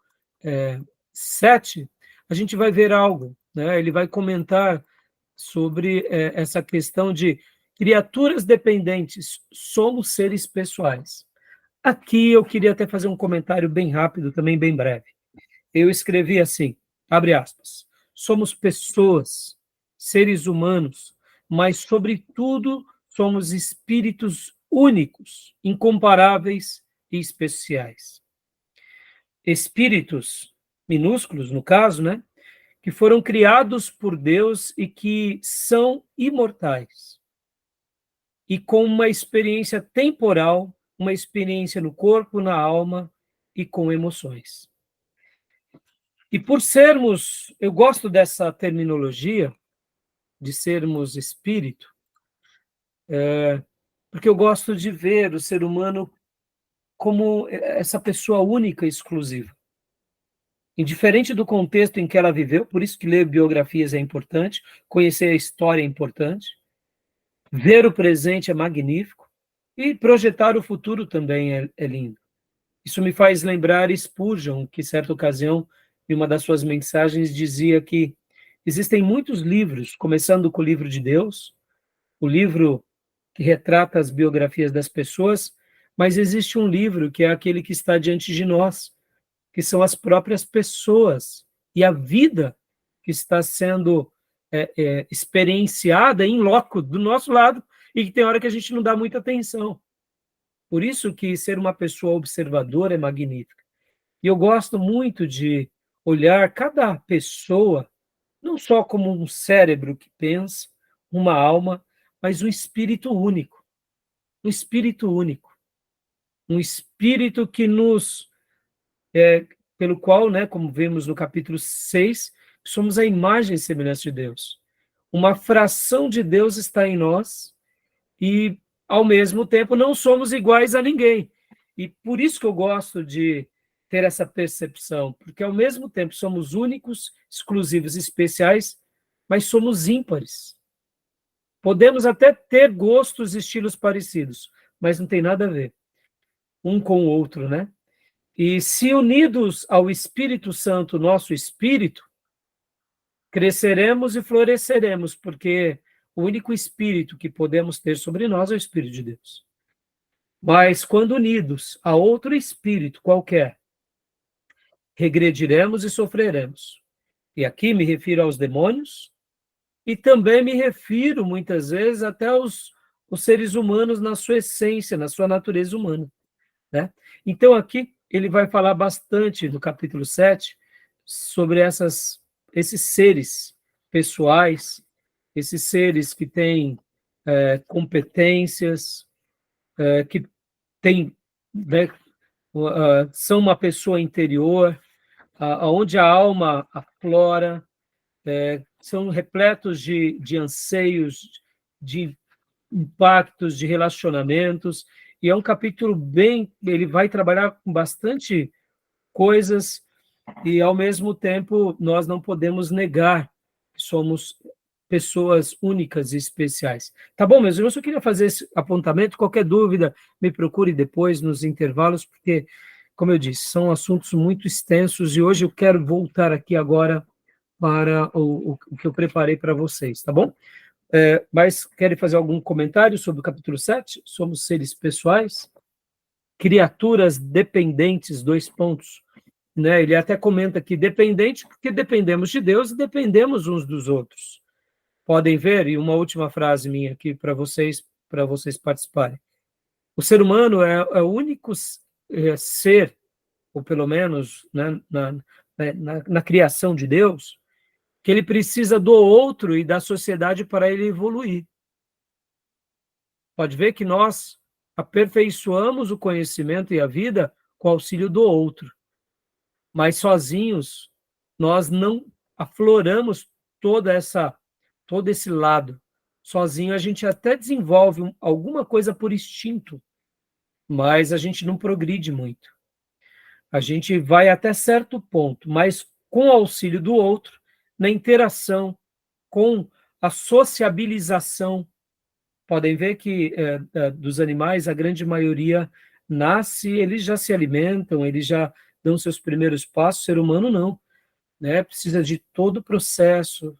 7, a gente vai ver algo, né? Ele vai comentar sobre essa questão de criaturas dependentes, somos seres pessoais. Aqui eu queria até fazer um comentário bem rápido, também bem breve. Eu escrevi assim, abre aspas, somos pessoas, seres humanos, mas, sobretudo, somos espíritos únicos, incomparáveis e especiais. Espíritos minúsculos, no caso, né? Que foram criados por Deus e que são imortais. E com uma experiência temporal, uma experiência no corpo, na alma e com emoções. E por sermos, eu gosto dessa terminologia, de sermos espírito, porque eu gosto de ver o ser humano como essa pessoa única e exclusiva. indiferente do contexto em que ela viveu, por isso que ler biografias é importante, conhecer a história é importante, ver o presente é magnífico, e projetar o futuro também é lindo. Isso me faz lembrar Spurgeon, que certa ocasião, em uma das suas mensagens, dizia que existem muitos livros, começando com o livro de Deus, o livro que retrata as biografias das pessoas, mas existe um livro que é aquele que está diante de nós, que são as próprias pessoas e a vida que está sendo experienciada em loco do nosso lado e que tem hora que a gente não dá muita atenção. Por isso que ser uma pessoa observadora é magnífica. E eu gosto muito de olhar cada pessoa não só como um cérebro que pensa, uma alma, mas um espírito único. Um espírito único. Um espírito que nos... pelo qual, né, como vemos no capítulo 6, somos a imagem e semelhança de Deus. Uma fração de Deus está em nós e, ao mesmo tempo, não somos iguais a ninguém. E por isso que eu gosto de ter essa percepção, porque, ao mesmo tempo, somos únicos, exclusivos, especiais, mas somos ímpares. Podemos até ter gostos e estilos parecidos, mas não tem nada a ver um com o outro, né? E se unidos ao Espírito Santo, nosso espírito, cresceremos e floresceremos, porque o único espírito que podemos ter sobre nós é o Espírito de Deus. Mas quando unidos a outro espírito qualquer, regrediremos e sofreremos. E aqui me refiro aos demônios e também me refiro, muitas vezes, até aos seres humanos na sua essência, na sua natureza humana, né? Então, aqui ele vai falar bastante, no capítulo 7, sobre esses seres pessoais, esses seres que têm competências, que têm, né, são uma pessoa interior, onde a alma aflora, são repletos de anseios, de impactos, de relacionamentos, e é um capítulo ele vai trabalhar com bastante coisas, e ao mesmo tempo nós não podemos negar que somos pessoas únicas e especiais. Tá bom, meus irmãos, eu queria fazer esse apontamento, qualquer dúvida, me procure depois nos intervalos, porque, como eu disse, são assuntos muito extensos, e hoje eu quero voltar aqui agora para o que eu preparei para vocês, tá bom? Mas querem fazer algum comentário sobre o capítulo 7? Somos seres pessoais, criaturas dependentes, 2 pontos. Né? Ele até comenta que dependente, porque dependemos de Deus e dependemos uns dos outros. Podem ver, e uma última frase minha aqui para vocês participarem. O ser humano é o único ser, ou pelo menos, né, na criação de Deus, que ele precisa do outro e da sociedade para ele evoluir. Pode ver que nós aperfeiçoamos o conhecimento e a vida com o auxílio do outro, mas sozinhos nós não afloramos todo esse lado. Sozinho a gente até desenvolve alguma coisa por instinto, mas a gente não progride muito. A gente vai até certo ponto, mas com o auxílio do outro, na interação, com a sociabilização. Podem ver que dos animais, a grande maioria nasce, eles já se alimentam, eles já dão seus primeiros passos, o ser humano não. Né? Precisa de todo o processo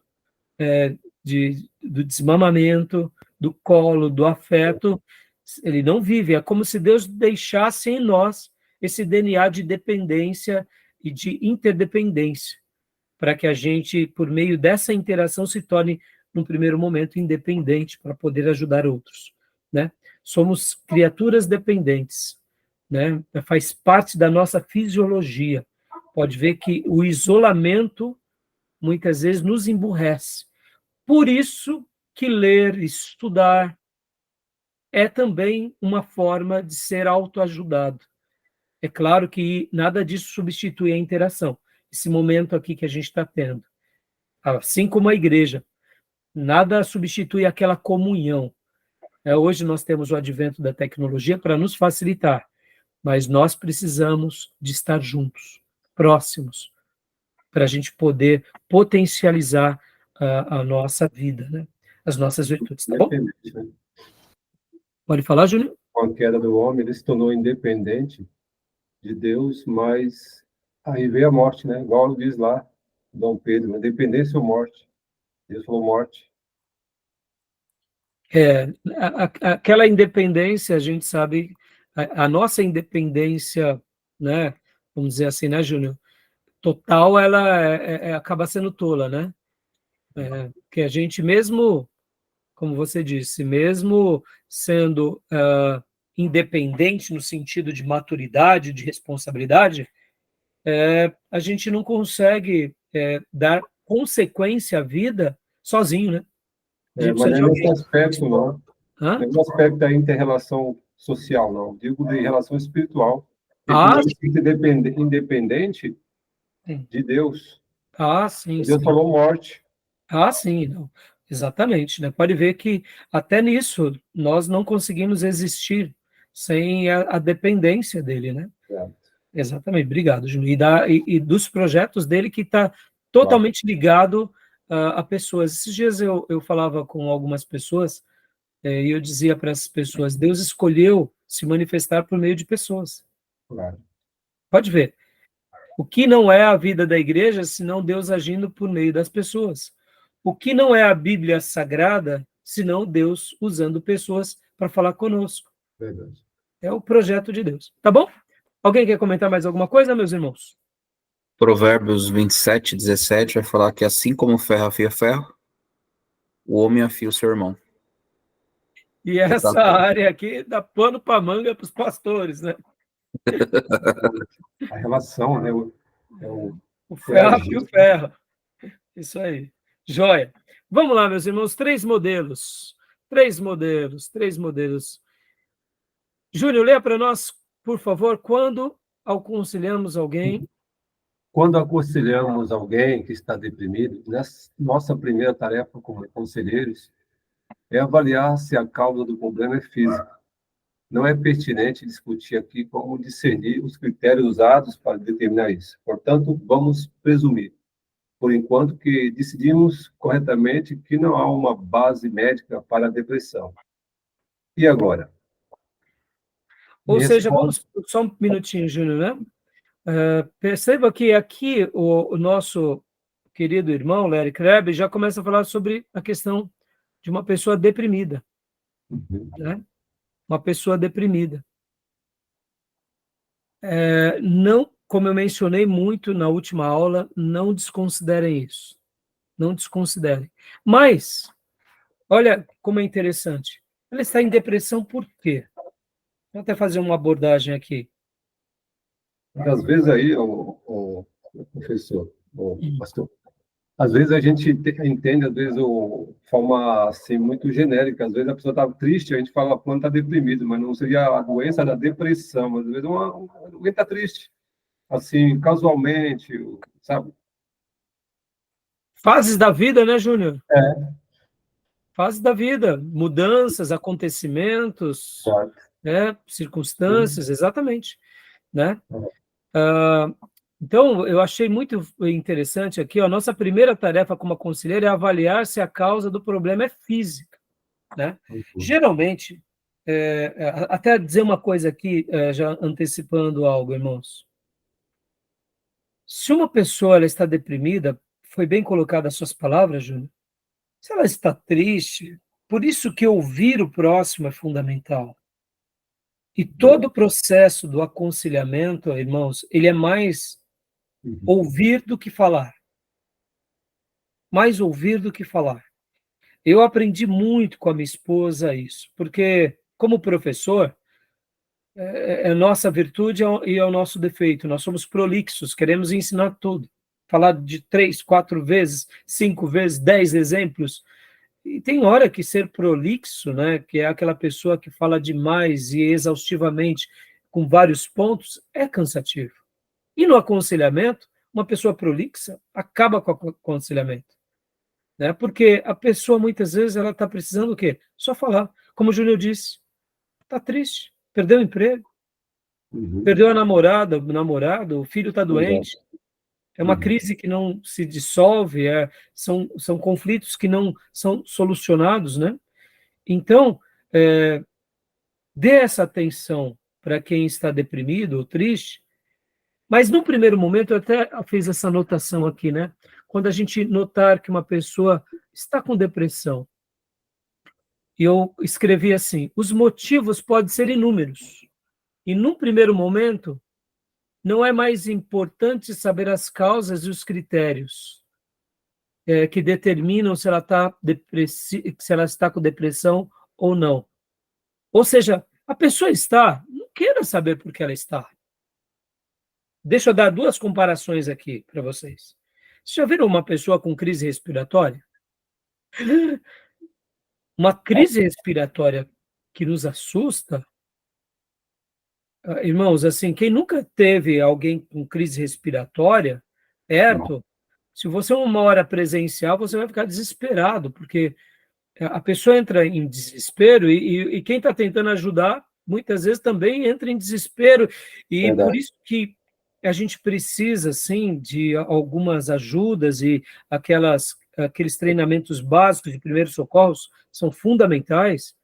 do desmamamento, do colo, do afeto. Ele não vive, é como se Deus deixasse em nós esse DNA de dependência e de interdependência, para que a gente, por meio dessa interação, se torne, num primeiro momento, independente, para poder ajudar outros. Né? Somos criaturas dependentes, né? Faz parte da nossa fisiologia. Pode ver que o isolamento, muitas vezes, nos emburrece. Por isso que ler, estudar, é também uma forma de ser autoajudado. É claro que nada disso substitui a interação. Esse momento aqui que a gente está tendo. Assim como a igreja, nada substitui aquela comunhão. Hoje nós temos o advento da tecnologia para nos facilitar, mas nós precisamos de estar juntos, próximos, para a gente poder potencializar a nossa vida, né? As nossas virtudes, tá bom? Independente, né? Pode falar, Júnior? Com a queda do homem, ele se tornou independente de Deus, mas aí veio a morte, né? Igual diz lá, Dom Pedro, independência ou morte. Deus falou morte. Aquela independência, a gente sabe, a nossa independência, né? Vamos dizer assim, né, Júnior? Total, ela acaba sendo tola, né? Que a gente mesmo, como você disse, mesmo sendo independente no sentido de maturidade, de responsabilidade, a gente não consegue dar consequência à vida sozinho, né? A gente Mas precisa não de é nesse alguém. aspecto, não. Hã? Não é no aspecto da inter-relação social, não. Digo de relação espiritual. Ele Ah, tem que ser independente sim. de Deus. Sim, Deus sim. falou morte. Sim, não. Exatamente, né? Pode ver que até nisso nós não conseguimos existir sem a dependência dele, né? Exatamente, obrigado, Júnior. E dos projetos dele que está totalmente ligado a pessoas. Esses dias eu falava com algumas pessoas e eu dizia para essas pessoas, Deus escolheu se manifestar por meio de pessoas. Claro. Pode ver. O que não é a vida da igreja, senão Deus agindo por meio das pessoas? O que não é a Bíblia Sagrada, senão Deus usando pessoas para falar conosco? Verdade. É o projeto de Deus. Tá bom? Alguém quer comentar mais alguma coisa, meus irmãos? Provérbios 27, 17 vai falar que assim como o ferro afia ferro, o homem afia o seu irmão. E essa área aqui dá pano para manga para os pastores, né? A relação, né? O ferro afia o ferro. Isso aí. Joia. Vamos lá, meus irmãos, 3 modelos. 3 modelos, 3 modelos. Júlio, leia para nós, por favor, quando aconselhamos alguém. Quando aconselhamos alguém que está deprimido, nossa primeira tarefa como conselheiros é avaliar se a causa do problema é física. Não é pertinente discutir aqui como discernir os critérios usados para determinar isso. Portanto, vamos presumir, por enquanto, que decidimos corretamente que não há uma base médica para a depressão. E agora? Ou seja, Resposta. vamos só um minutinho, Júnior, né? Perceba que aqui o nosso querido irmão, Larry Crabb, já começa a falar sobre a questão de uma pessoa deprimida, né? Uma pessoa deprimida. Não, como eu mencionei muito na última aula, não desconsiderem isso. Não desconsiderem. Mas, olha como é interessante. Ela está em depressão por quê? Vou até fazer uma abordagem aqui. Às vezes aí, o professor, o pastor, às vezes a gente entende, às vezes, de forma assim, muito genérica. Às vezes a pessoa está triste, a gente fala, fulano está deprimido, mas não seria a doença da depressão. Às vezes alguém está triste, assim, casualmente, sabe? Fases da vida, né, Júnior? Fases da vida, mudanças, acontecimentos, Claro. circunstâncias, exatamente, né? Então, eu achei muito interessante aqui, ó, a nossa primeira tarefa como conselheiro é avaliar se a causa do problema é física, né? Geralmente, até dizer uma coisa aqui, já antecipando algo, irmãos. Se uma pessoa ela está deprimida, foi bem colocado as suas palavras, Júnior, se ela está triste, por isso que ouvir o próximo é fundamental. E todo o processo do aconselhamento, irmãos, ele é mais ouvir do que falar. Mais ouvir do que falar. Eu aprendi muito com a minha esposa isso, porque, como professor, é nossa virtude e é o nosso defeito. Nós somos prolixos, queremos ensinar tudo. Falar de 3, 4 vezes, 5 vezes, 10 exemplos. E tem hora que ser prolixo, né, que é aquela pessoa que fala demais e exaustivamente, com vários pontos, é cansativo. E no aconselhamento, uma pessoa prolixa acaba com o aconselhamento. Né? Porque a pessoa, muitas vezes, ela está precisando o quê? Só falar. Como o Júnior disse, está triste, perdeu o emprego, perdeu a namorada, o namorado, o filho está doente. É uma crise que não se dissolve, são conflitos que não são solucionados, né? Então, dê essa atenção para quem está deprimido ou triste, mas no primeiro momento, eu até fiz essa anotação aqui, né? Quando a gente notar que uma pessoa está com depressão, e eu escrevi assim, os motivos podem ser inúmeros, e num primeiro momento, não é mais importante saber as causas e os critérios que determinam se ela se ela está com depressão ou não. Ou seja, a pessoa está, não queira saber por que ela está. Deixa eu dar duas comparações aqui para vocês. Vocês já viram uma pessoa com crise respiratória? Uma crise respiratória que nos assusta, irmãos, assim, quem nunca teve alguém com crise respiratória perto, se você uma hora presencial, você vai ficar desesperado, porque a pessoa entra em desespero e quem está tentando ajudar, muitas vezes também entra em desespero, e Verdade. por isso que a gente precisa, sim, de algumas ajudas e aqueles treinamentos básicos de primeiros socorros são fundamentais,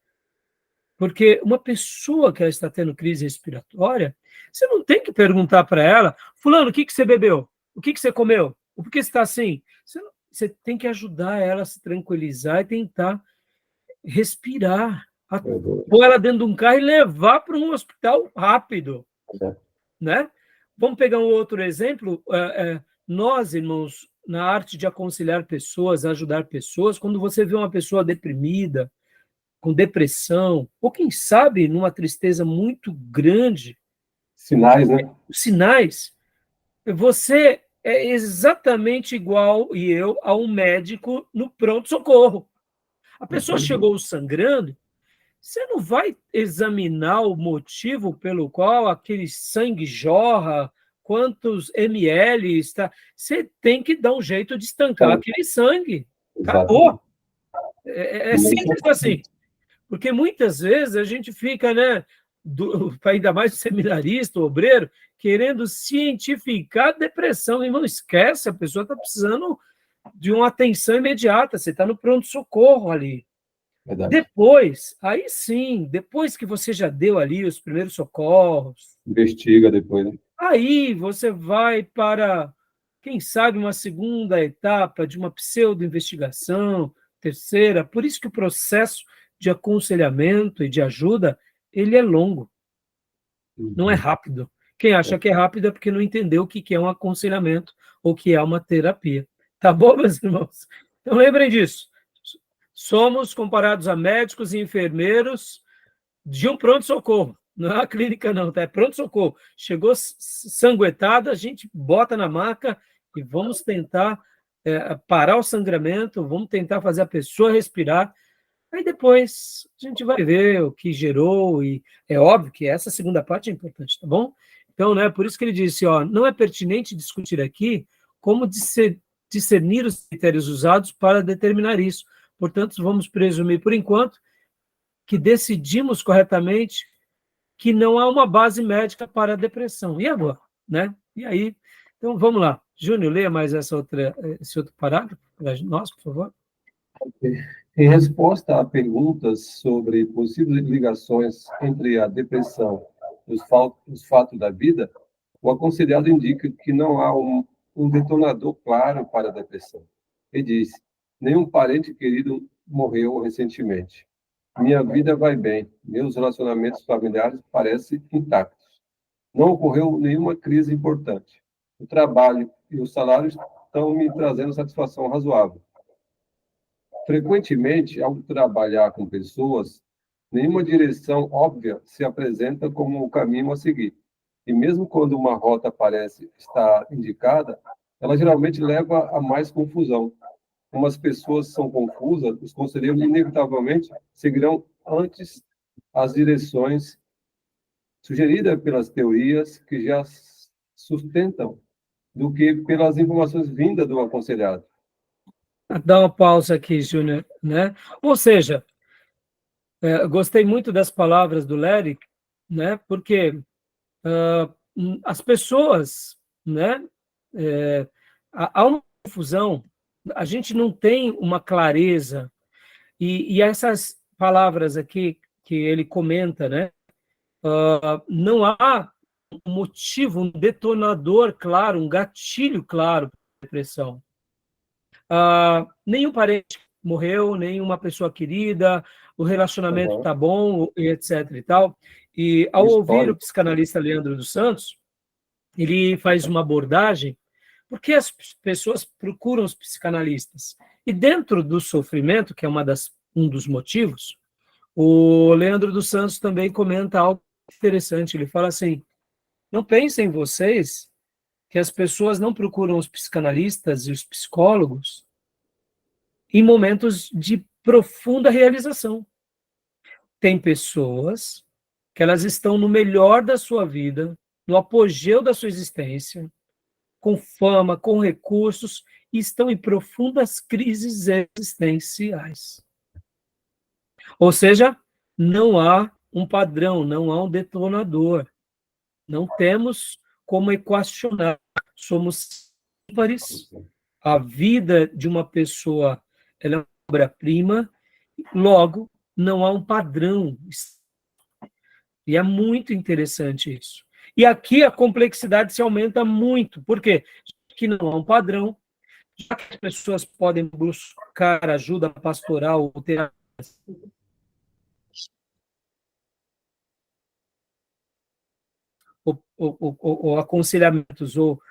porque uma pessoa que ela está tendo crise respiratória, você não tem que perguntar para ela, fulano, o que você bebeu? O que você comeu? Por que você está assim? Você tem que ajudar ela a se tranquilizar e tentar respirar, pôr ela dentro de um carro e levar para um hospital rápido, né? Vamos pegar um outro exemplo. Nós, irmãos, na arte de aconselhar pessoas, ajudar pessoas, quando você vê uma pessoa deprimida, com depressão, ou quem sabe numa tristeza muito grande, Sinais, né? os sinais, você é exatamente igual, e eu, a um médico no pronto-socorro. A pessoa chegou sangrando, você não vai examinar o motivo pelo qual aquele sangue jorra, quantos ml está. Você tem que dar um jeito de estancar aquele sangue. Acabou. É simples assim. Porque muitas vezes a gente fica, né, ainda mais o seminarista, o obreiro, querendo cientificar a depressão. E não esquece, a pessoa está precisando de uma atenção imediata. Você está no pronto-socorro ali. Verdade. Depois, aí sim, depois que você já deu ali os primeiros socorros, Investiga depois, né? aí você vai para, quem sabe, uma segunda etapa de uma pseudo-investigação, terceira. Por isso que o processo de aconselhamento e de ajuda, ele é longo, não é rápido. Quem acha que é rápido é porque não entendeu o que é um aconselhamento ou o que é uma terapia. Tá bom, meus irmãos? Então lembrem disso. Somos comparados a médicos e enfermeiros de um pronto-socorro. Não é a clínica, não, tá? É pronto-socorro. Chegou sanguentada, a gente bota na maca e vamos tentar parar o sangramento, vamos tentar fazer a pessoa respirar. Aí depois a gente vai ver o que gerou, e é óbvio que essa segunda parte é importante, tá bom? Então, né, por isso que ele disse, ó, não é pertinente discutir aqui como discernir os critérios usados para determinar isso. Portanto, vamos presumir, por enquanto, que decidimos corretamente que não há uma base médica para a depressão. E agora? Né? E aí, então vamos lá. Júnior, leia mais esse outro parágrafo para nós, por favor. Em resposta a perguntas sobre possíveis ligações entre a depressão e os fatos da vida, o aconselhado indica que não há um detonador claro para a depressão. Ele diz: nenhum parente querido morreu recentemente. Minha vida vai bem, meus relacionamentos familiares parecem intactos. Não ocorreu nenhuma crise importante. O trabalho e o salário estão me trazendo satisfação razoável. Frequentemente, ao trabalhar com pessoas, nenhuma direção óbvia se apresenta como o caminho a seguir. E mesmo quando uma rota parece estar indicada, ela geralmente leva a mais confusão. Como as pessoas são confusas, os conselheiros inevitavelmente seguirão antes as direções sugeridas pelas teorias que já sustentam do que pelas informações vindas do aconselhado. Dá uma pausa aqui, Júnior, né? Ou seja, gostei muito das palavras do Larry, né? Porque as pessoas, né? há uma confusão, a gente não tem uma clareza, e essas palavras aqui que ele comenta, né? Não há um motivo, um detonador claro, um gatilho claro para a depressão. Nenhum parente morreu, nenhuma pessoa querida, o relacionamento está bom, etc. e tal. E ao ouvir o psicanalista Leandro dos Santos, ele faz uma abordagem, porque as pessoas procuram os psicanalistas. E dentro do sofrimento, que é um dos motivos, o Leandro dos Santos também comenta algo interessante. Ele fala assim: não pensem vocês que as pessoas não procuram os psicanalistas e os psicólogos em momentos de profunda realização. Tem pessoas que elas estão no melhor da sua vida, no apogeu da sua existência, com fama, com recursos, e estão em profundas crises existenciais. Ou seja, não há um padrão, não há um detonador. Não temos como equacionar. Somos ímpares. A vida de uma pessoa ela é uma obra-prima, logo, não há um padrão. E é muito interessante isso. E aqui a complexidade se aumenta muito. Por quê? Que não há um padrão, já que as pessoas podem buscar ajuda pastoral ou terapia, ou aconselhamentos, ou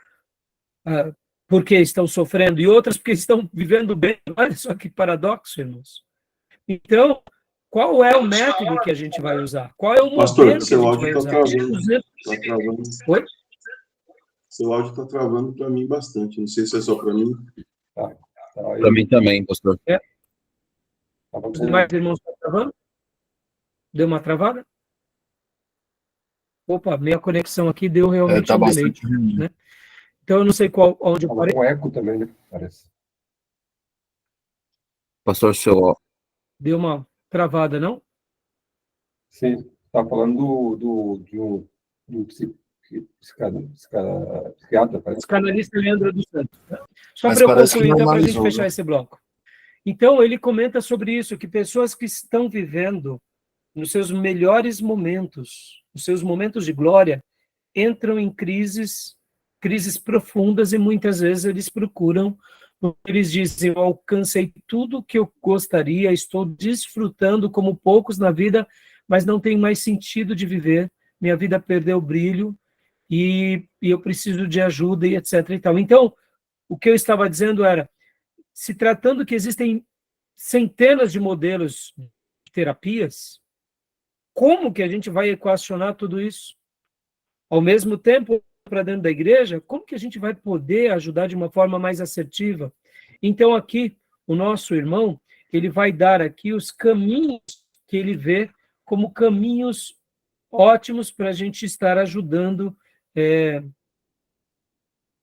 porque estão sofrendo, e outras porque estão vivendo bem. Olha só que paradoxo, irmãos. Então, qual é o método que a gente vai usar? Qual é o modelo que a gente vai usar? Tá travando. Oi? Seu áudio está travando para mim bastante. Não sei se é só para mim. Para mim também, pastor. Os demais irmãos estão travando? Deu uma travada? Opa, minha conexão aqui deu realmente um delay, né? Então, eu não sei onde eu parei. Com eco também, né? Parece. Pastor, seu... Deu uma travada, não? Sim, está falando do psiquiatra, parece. Psicanalista Leandro dos Santos. Só Mas para eu parece que concluir, então, para a gente normalizou, fechar né? esse bloco. Então, ele comenta sobre isso, que pessoas que estão vivendo nos seus melhores momentos, nos seus momentos de glória, entram em crises profundas, e muitas vezes eles procuram, eles dizem: eu alcancei tudo que eu gostaria, estou desfrutando como poucos na vida, mas não tem mais sentido de viver, minha vida perdeu o brilho, e eu preciso de ajuda, e etc. e tal. Então, o que eu estava dizendo era, se tratando que existem centenas de modelos de terapias, como que a gente vai equacionar tudo isso? Ao mesmo tempo, para dentro da igreja, como que a gente vai poder ajudar de uma forma mais assertiva? Então, aqui, o nosso irmão, ele vai dar aqui os caminhos que ele vê como caminhos ótimos para a gente estar ajudando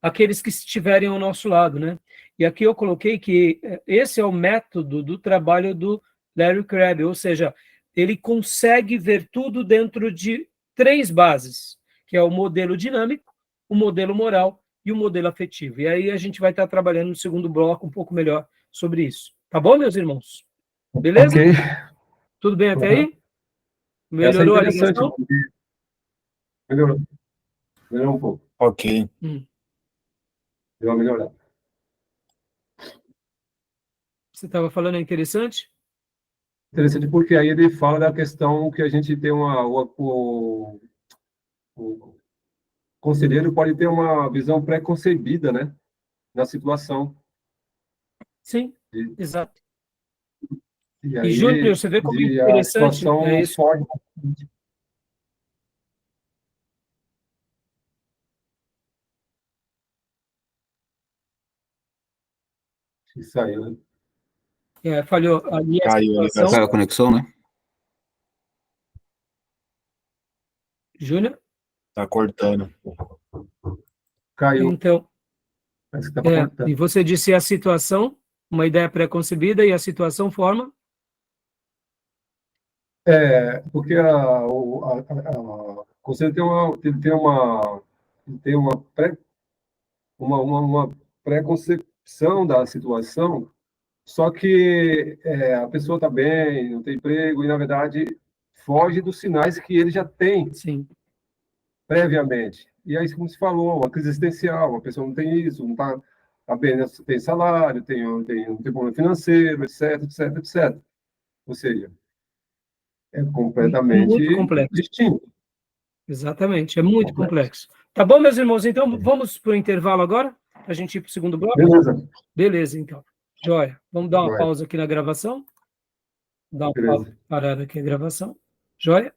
aqueles que estiverem ao nosso lado, né? E aqui eu coloquei que esse é o método do trabalho do Larry Crabb, ou seja, ele consegue ver tudo dentro de 3 bases, que é o modelo dinâmico, o modelo moral e o modelo afetivo. E aí a gente vai estar trabalhando no segundo bloco um pouco melhor sobre isso. Tá bom, meus irmãos? Beleza? Ok. Tudo bem até aí? Essa é Melhorou a interessante, ligação? porque melhorou um pouco. Ok. Deu uma melhorada. Você estava falando, é interessante? Interessante porque aí ele fala da questão que a gente tem o conselheiro pode ter uma visão pré-concebida, né, na situação. Sim, E, exato. e E, Júnior, aí você vê como é a interessante situação isso? foge. Isso aí, né? Falhou ali a Caiu a situação. Caiu a conexão, né? Júnior? Tá cortando. Caiu. Então, Parece que estava cortando. e você disse a situação, uma ideia pré-concebida, e a situação forma? Porque o conselho tem uma pré-concepção da situação, só que a pessoa está bem, não tem emprego, e, na verdade, foge dos sinais que ele já tem Sim. previamente. E aí, como se falou, uma crise existencial, a pessoa não tem isso, não está apenas tem salário, não tem problema financeiro, etc, etc, etc. Ou seja, é completamente Muito complexo. distinto. Exatamente, é muito complexo. Tá bom, meus irmãos? Então, vamos para o intervalo agora? Para a gente ir para o segundo bloco? Beleza. Beleza, então. Joia. Vamos dar uma Joia. pausa aqui na gravação? Dar uma Beleza. parada aqui na gravação. Joia?